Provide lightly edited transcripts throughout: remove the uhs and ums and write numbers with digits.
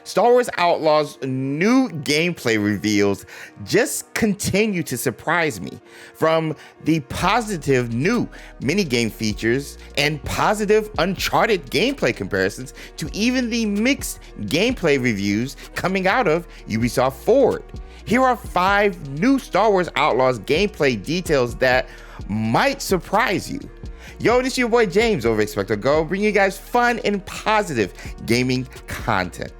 Star Wars Outlaws' new gameplay reveals just continue to surprise me. From the positive new minigame features and positive Uncharted gameplay comparisons to even the mixed gameplay reviews coming out of Ubisoft Forward. Here are 5 new Star Wars Outlaws gameplay details that might surprise you. Yo, this is your boy James over at XpectoGO, bringing you guys fun and positive gaming content.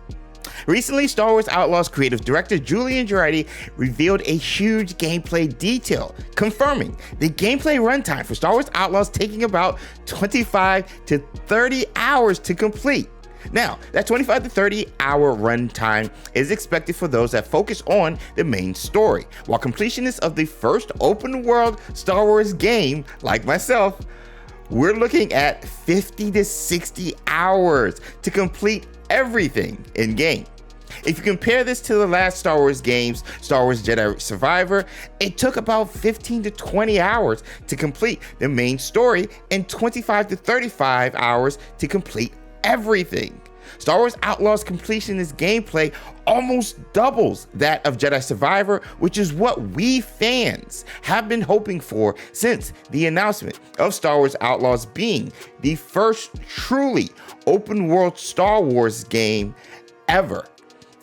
Recently, Star Wars Outlaws creative director Julian Girardi revealed a huge gameplay detail, confirming the gameplay runtime for Star Wars Outlaws taking about 25 to 30 hours to complete. Now, that 25 to 30 hour runtime is expected for those that focus on the main story, while completionists of the first open world Star Wars game, like myself, we're looking at 50 to 60 hours to complete everything in game. If you compare this to the last Star Wars games, Star Wars Jedi Survivor, it took about 15 to 20 hours to complete the main story and 25 to 35 hours to complete everything. Star Wars Outlaws completionist gameplay almost doubles that of Jedi Survivor, which is what we fans have been hoping for since the announcement of Star Wars Outlaws being the first truly open world Star Wars game ever.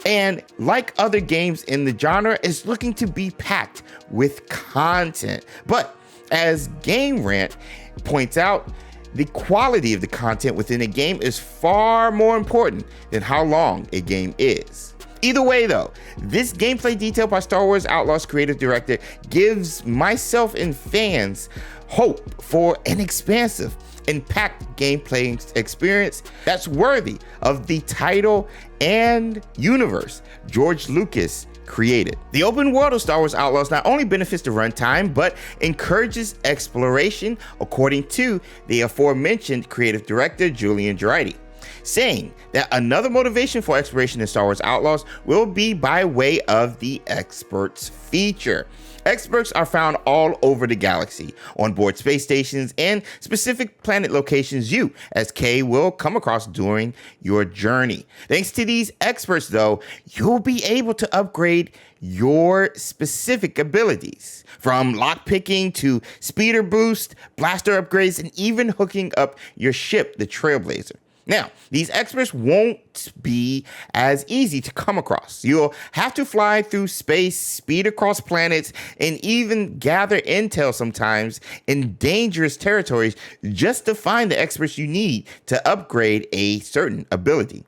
And like other games in the genre, it's looking to be packed with content. But as Game Rant points out, the quality of the content within a game is far more important than how long a game is. Either way though, this gameplay detail by Star Wars Outlaws creative director gives myself and fans hope for an expansive and packed gameplay experience that's worthy of the title and universe George Lucas created. The open world of Star Wars Outlaws not only benefits the runtime, but encourages exploration, according to the aforementioned creative director Julian Girardi, saying that another motivation for exploration in Star Wars Outlaws will be by way of the experts feature. Experts are found all over the galaxy, on board space stations and specific planet locations you, as Kay, will come across during your journey. Thanks to these experts though, you'll be able to upgrade your specific abilities, from lockpicking to speeder boost, blaster upgrades, and even hooking up your ship, the Trailblazer. Now, these experts won't be as easy to come across. You'll have to fly through space, speed across planets, and even gather intel sometimes in dangerous territories just to find the experts you need to upgrade a certain ability.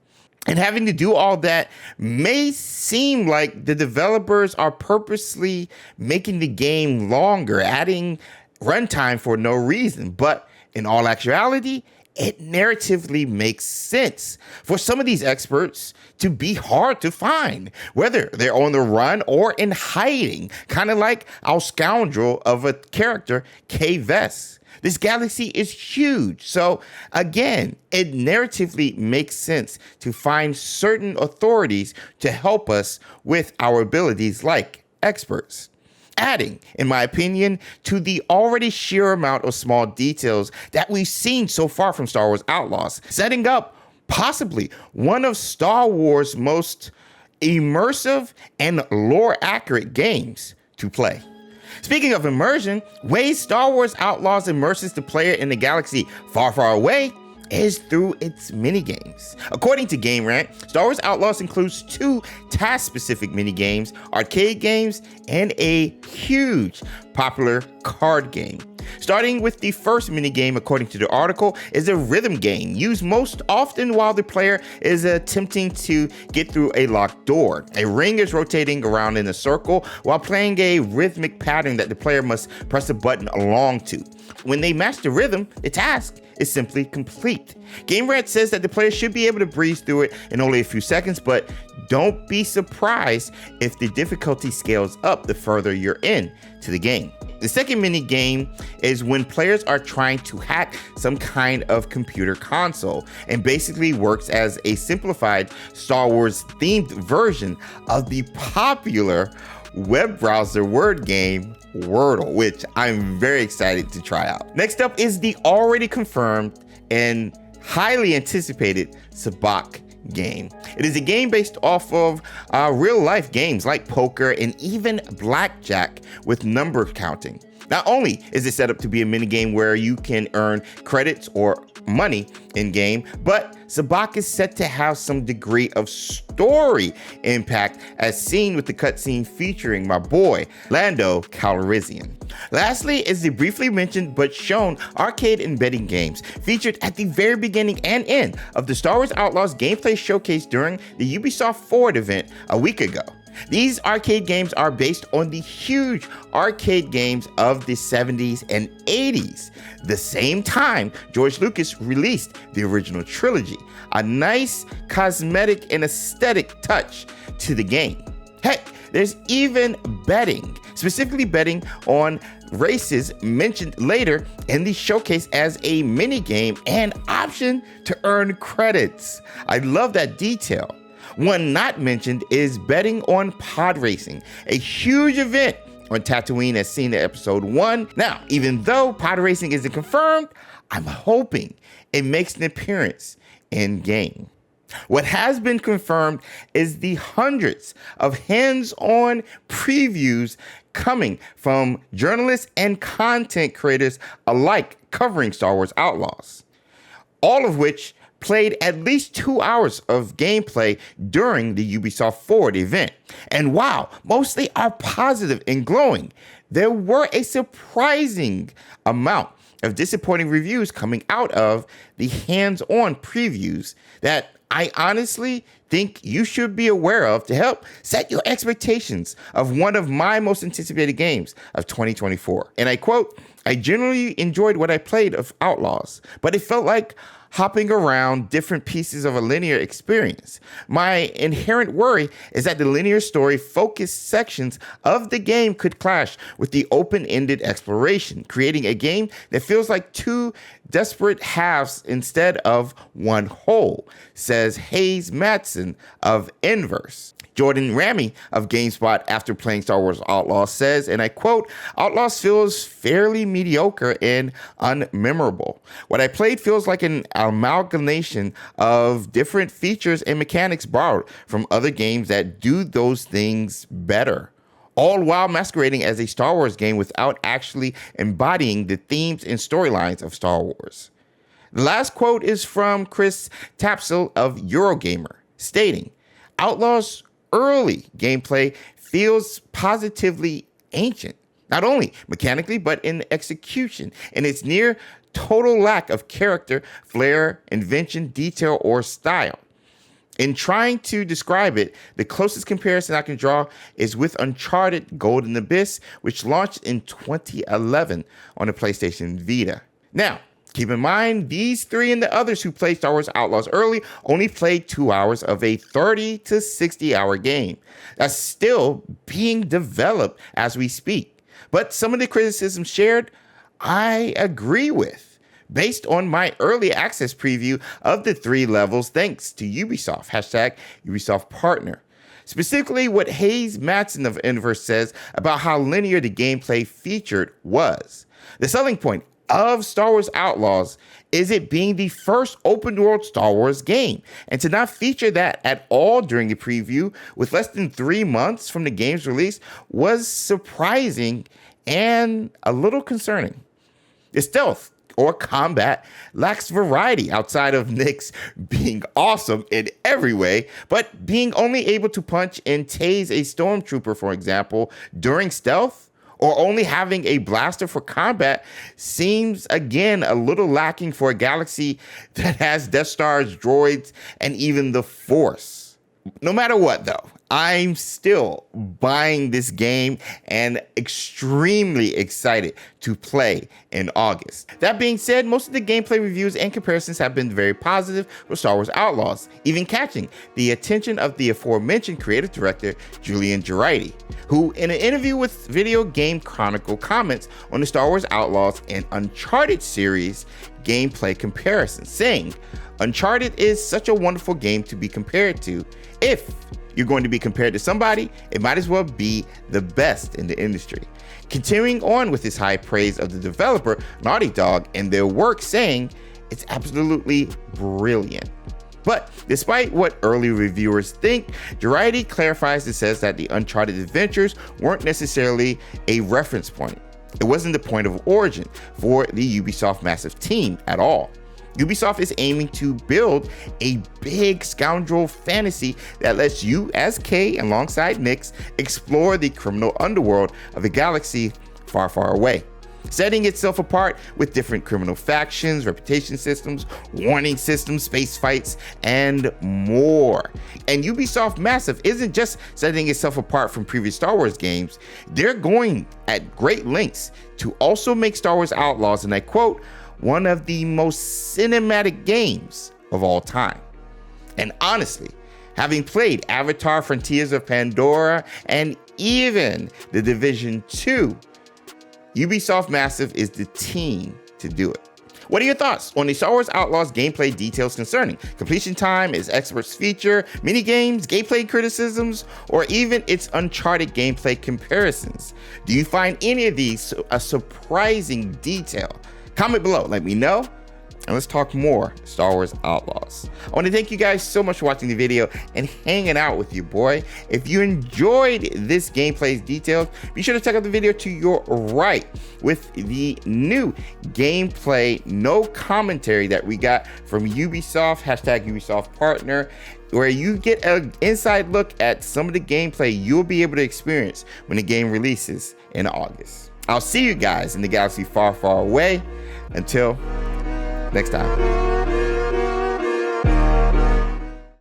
And having to do all that may seem like the developers are purposely making the game longer, adding runtime for no reason, but in all actuality, it narratively makes sense for some of these experts to be hard to find, whether they're on the run or in hiding, kind of like our scoundrel of a character, Kay Vess. This galaxy is huge, so again, it narratively makes sense to find certain authorities to help us with our abilities like experts. Adding, in my opinion, to the already sheer amount of small details that we've seen so far from Star Wars Outlaws, setting up possibly one of Star Wars' most immersive and lore-accurate games to play. Speaking of immersion, ways Star Wars Outlaws immerses the player in the galaxy far, far away is through its minigames. According to Game Rant, Star Wars Outlaws includes 2 task-specific minigames, arcade games, and a huge popular card game. Starting with the first minigame, according to the article, is a rhythm game used most often while the player is attempting to get through a locked door. A ring is rotating around in a circle while playing a rhythmic pattern that the player must press a button along to. When they match the rhythm, the task is simply complete. Game Rant says that the player should be able to breeze through it in only a few seconds, but don't be surprised if the difficulty scales up the further you're in to the game. The second mini game is when players are trying to hack some kind of computer console, and basically works as a simplified Star Wars themed version of the popular web browser word game Wordle, which I'm very excited to try out. Next up is the already confirmed and highly anticipated Sabacc game. It is a game based off of real life games like poker and even blackjack with number counting. Not only is it set up to be a minigame where you can earn credits or money in game, but Sabacc is set to have some degree of story impact as seen with the cutscene featuring my boy, Lando Calrissian. Lastly is the briefly mentioned but shown arcade and betting games featured at the very beginning and end of the Star Wars Outlaws gameplay showcase during the Ubisoft Forward event a week ago. These arcade games are based on the huge arcade games of the 70s and 80s, the same time George Lucas released the original trilogy, a nice cosmetic and aesthetic touch to the game. Heck, there's even betting, specifically betting on races mentioned later in the showcase as a mini game and option to earn credits. I love that detail. One not mentioned is betting on pod racing, a huge event on Tatooine as seen in episode 1. Now, even though pod racing isn't confirmed, I'm hoping it makes an appearance in game. What has been confirmed is the hundreds of hands-on previews coming from journalists and content creators alike covering Star Wars Outlaws, all of which played at least 2 hours of gameplay during the Ubisoft Forward event. And while mostly are positive and glowing, there were a surprising amount of disappointing reviews coming out of the hands-on previews that I honestly think you should be aware of to help set your expectations of one of my most anticipated games of 2024. And I quote, "I generally enjoyed what I played of Outlaws, but it felt like hopping around different pieces of a linear experience. My inherent worry is that the linear story focused sections of the game could clash with the open-ended exploration, creating a game that feels like two desperate halves instead of one whole," says Hayes Matson of Inverse. Jordan Ramy of GameSpot, after playing Star Wars Outlaws, says, and I quote, "Outlaws feels fairly mediocre and unmemorable. What I played feels like an amalgamation of different features and mechanics borrowed from other games that do those things better, all while masquerading as a Star Wars game without actually embodying the themes and storylines of Star Wars." The last quote is from Chris Tapsell of Eurogamer, stating, "Outlaws early gameplay feels positively ancient, not only mechanically, but in execution, and its near total lack of character, flair, invention, detail, or style. In trying to describe it, the closest comparison I can draw is with Uncharted Golden Abyss, which launched in 2011 on the PlayStation Vita." Now, keep in mind, these three and the others who played Star Wars Outlaws early only played 2 hours of a 30 to 60 hour game that's still being developed as we speak. But some of the criticisms shared, I agree with, based on my early access preview of the 3 levels thanks to Ubisoft, #Ubisoft partner. Specifically, what Hayes Matson of Inverse says about how linear the gameplay featured was. The selling point of Star Wars Outlaws is it being the first open world Star Wars game, and to not feature that at all during the preview with less than 3 months from the game's release was surprising and a little concerning. The stealth or combat lacks variety outside of Nix being awesome in every way, but being only able to punch and tase a stormtrooper, for example, during stealth, or only having a blaster for combat seems, again, a little lacking for a galaxy that has Death Stars, droids, and even the Force. No matter what, though, I'm still buying this game and extremely excited to play in August. That being said, most of the gameplay reviews and comparisons have been very positive for Star Wars Outlaws, even catching the attention of the aforementioned creative director, Julian Girardi, who in an interview with Video Game Chronicle comments on the Star Wars Outlaws and Uncharted series gameplay comparison, saying, "Uncharted is such a wonderful game to be compared to. If you're going to be compared to somebody, it might as well be the best in the industry." Continuing on with his high praise of the developer, Naughty Dog, and their work, saying, "It's absolutely brilliant." But despite what early reviewers think, Variety clarifies and says that the Uncharted adventures weren't necessarily a reference point. It wasn't the point of origin for the Ubisoft massive team at all. Ubisoft is aiming to build a big scoundrel fantasy that lets you, as Kay alongside Nix, explore the criminal underworld of a galaxy far, far away, setting itself apart with different criminal factions, reputation systems, warning systems, space fights, and more. And Ubisoft Massive isn't just setting itself apart from previous Star Wars games, they're going at great lengths to also make Star Wars Outlaws, and I quote, one of the most cinematic games of all time. And honestly, having played Avatar: Frontiers of Pandora and even The Division 2, Ubisoft Massive is the team to do it. What are your thoughts on the Star Wars Outlaws gameplay details concerning completion time, its experts feature, mini-games, gameplay criticisms, or even its Uncharted gameplay comparisons? Do you find any of these a surprising detail? Comment below, let me know, and let's talk more Star Wars Outlaws. I want to thank you guys so much for watching the video and hanging out with you, boy. If you enjoyed this gameplay's details, be sure to check out the video to your right with the new gameplay, no commentary that we got from Ubisoft, hashtag Ubisoft partner, where you get an inside look at some of the gameplay you'll be able to experience when the game releases in August. I'll see you guys in the galaxy far, far away. Until next time.